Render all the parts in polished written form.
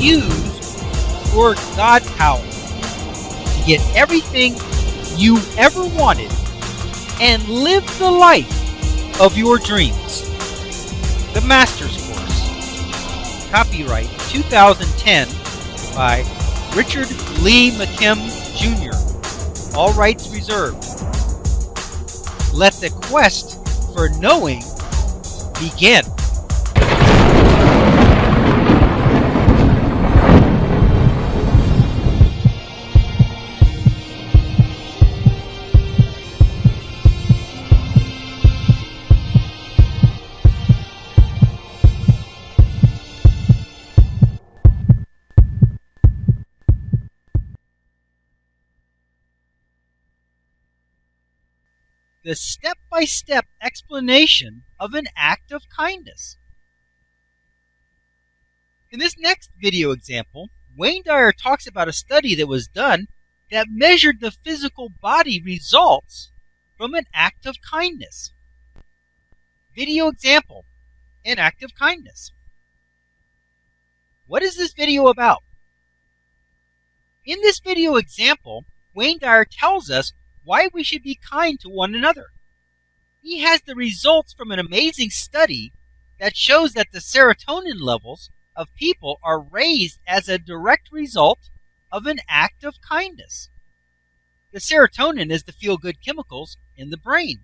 use your God power to get everything you ever wanted and live the life of your dreams. The Master's Course. Copyright 2010 by Richard Lee McKim Jr. All rights reserved. Let the quest for knowing begin. The step-by-step explanation of an act of kindness. In this next video example, Wayne Dyer talks about a study that was done that measured the physical body results from an act of kindness. Video example, an act of kindness. What is this video about? In this video example, Wayne Dyer tells us why we should be kind to one another. He has the results from an amazing study that shows that the serotonin levels of people are raised as a direct result of an act of kindness. The serotonin is the feel-good chemicals in the brain.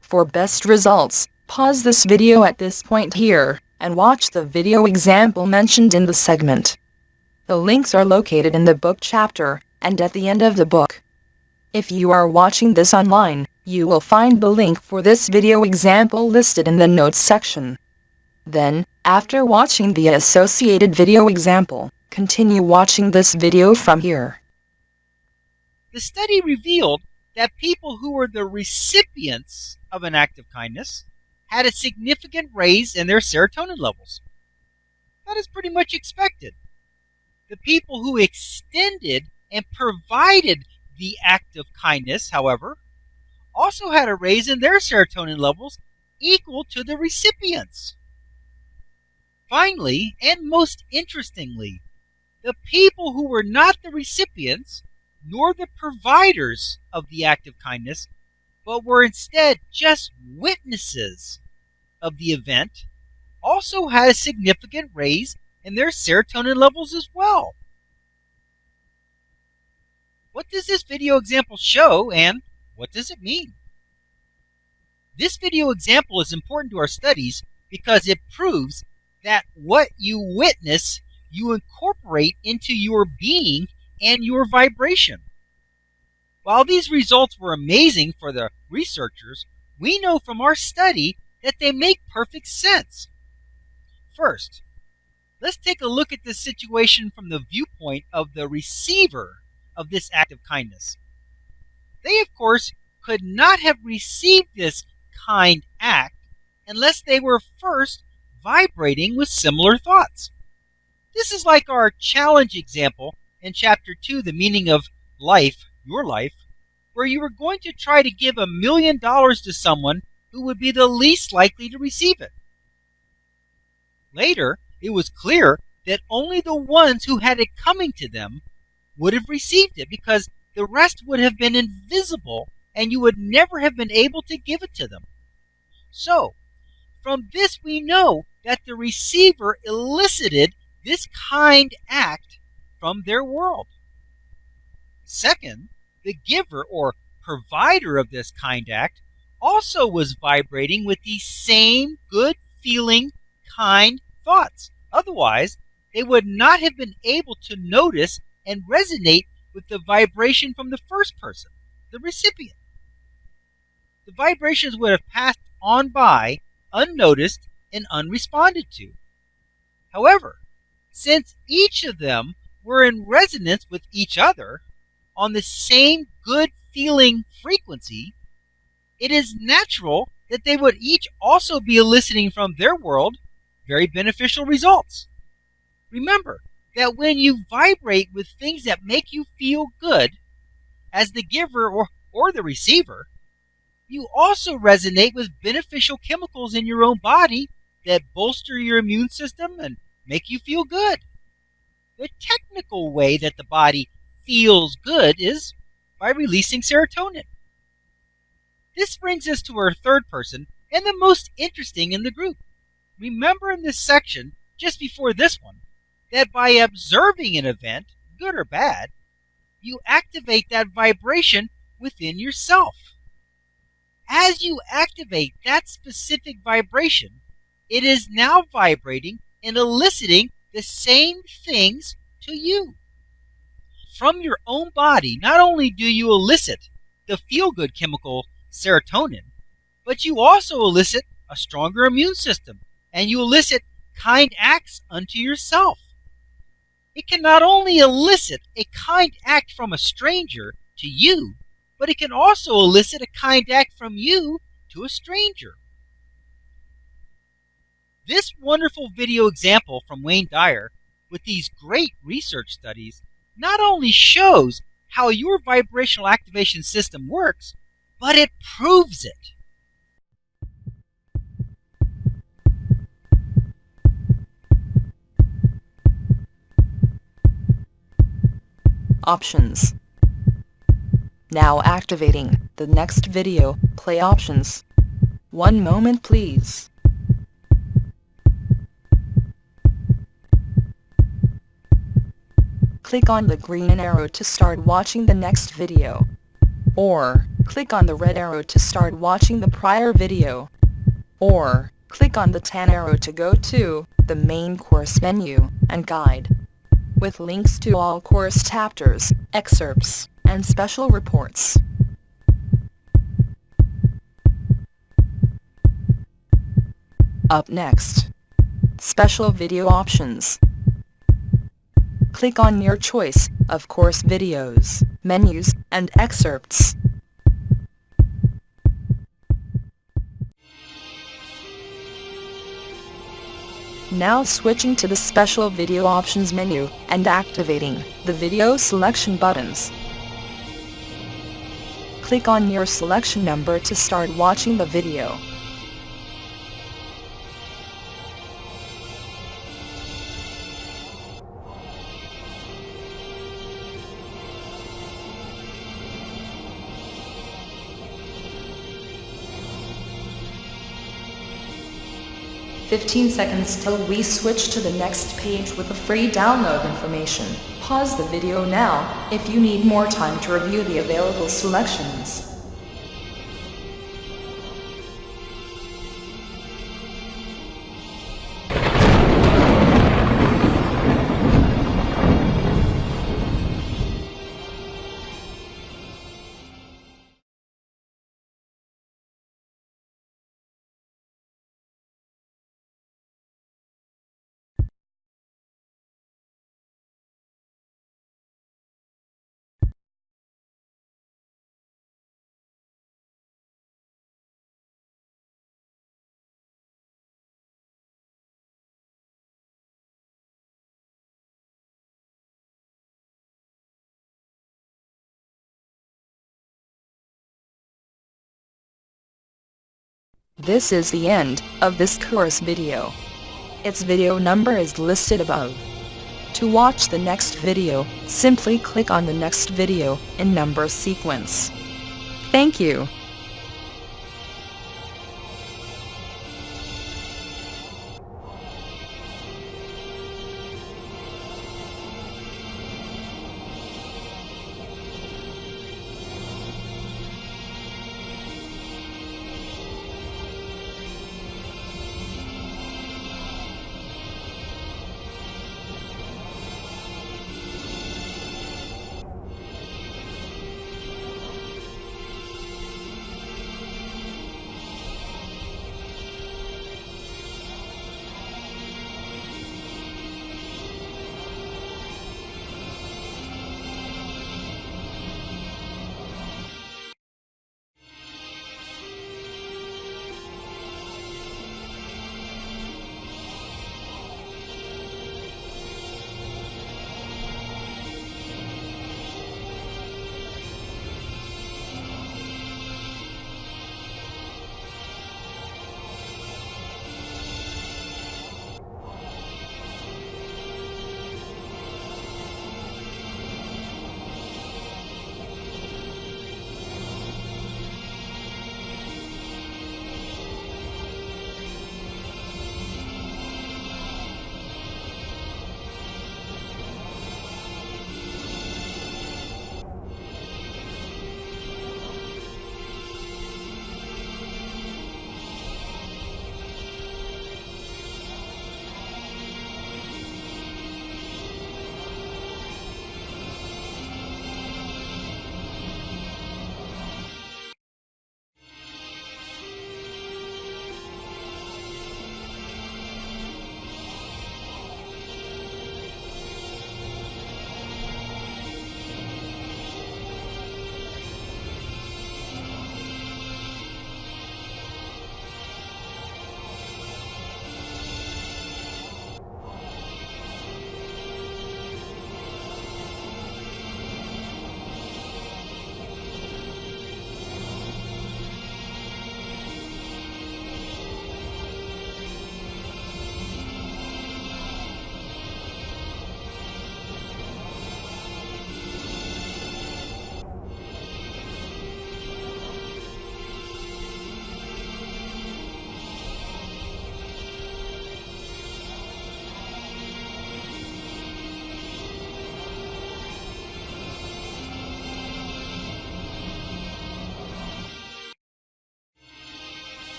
For best results, pause this video at this point here and watch the video example mentioned in the segment. The links are located in the book chapter and at the end of the book. If you are watching this online, you will find the link for this video example listed in the notes section. Then, after watching the associated video example, continue watching this video from here. The study revealed that people who were the recipients of an act of kindness had a significant raise in their serotonin levels. That is pretty much expected. The people who extended and provided the act of kindness, however, also had a raise in their serotonin levels equal to the recipients. Finally, and most interestingly, the people who were not the recipients nor the providers of the act of kindness, but were instead just witnesses of the event, also had a significant raise in their serotonin levels as well. What does this video example show, and what does it mean? This video example is important to our studies because it proves that what you witness, you incorporate into your being and your vibration. While these results were amazing for the researchers, we know from our study that they make perfect sense. First, let's take a look at this situation from the viewpoint of the receiver of this act of kindness. They, of course, could not have received this kind act unless they were first vibrating with similar thoughts. This is like our challenge example in Chapter 2, The Meaning of Life, Your Life, where you were going to try to give $1 million to someone who would be the least likely to receive it. Later, it was clear that only the ones who had it coming to them would have received it because the rest would have been invisible and you would never have been able to give it to them. So, from this we know that the receiver elicited this kind act from their world. Second, the giver or provider of this kind act also was vibrating with these same good feeling, kind thoughts. Otherwise, they would not have been able to notice and resonate with the vibration from the first person, the recipient. The vibrations would have passed on by, unnoticed, and unresponded to. However, since each of them were in resonance with each other on the same good feeling frequency, it is natural that they would each also be eliciting from their world very beneficial results. Remember that when you vibrate with things that make you feel good, as the giver or the receiver, you also resonate with beneficial chemicals in your own body that bolster your immune system and make you feel good. The technical way that the body feels good is by releasing serotonin. This brings us to our third person and the most interesting in the group. Remember in this section, just before this one, that by observing an event, good or bad, you activate that vibration within yourself. As you activate that specific vibration, it is now vibrating and eliciting the same things to you. From your own body, not only do you elicit the feel-good chemical serotonin, but you also elicit a stronger immune system, and you elicit kind acts unto yourself. It can not only elicit a kind act from a stranger to you, but it can also elicit a kind act from you to a stranger. This wonderful video example from Wayne Dyer with these great research studies not only shows how your vibrational activation system works, but it proves it. Options. Now activating the next video, play options. 1 moment please. Click on the green arrow to start watching the next video. Or, click on the red arrow to start watching the prior video. Or, click on the tan arrow to go to the main course menu and guide, with links to all course chapters, excerpts, and special reports. Up next, special video options. Click on your choice of course videos, menus, and excerpts. Now switching to the special video options menu and activating the video selection buttons. Click on your selection number to start watching the video. "15 seconds till we switch to the next page with the free download information. Pause the video now if you need more time to review the available selections." This is the end of this course video. Its video number is listed above. To watch the next video, simply click on the next video in number sequence. Thank you.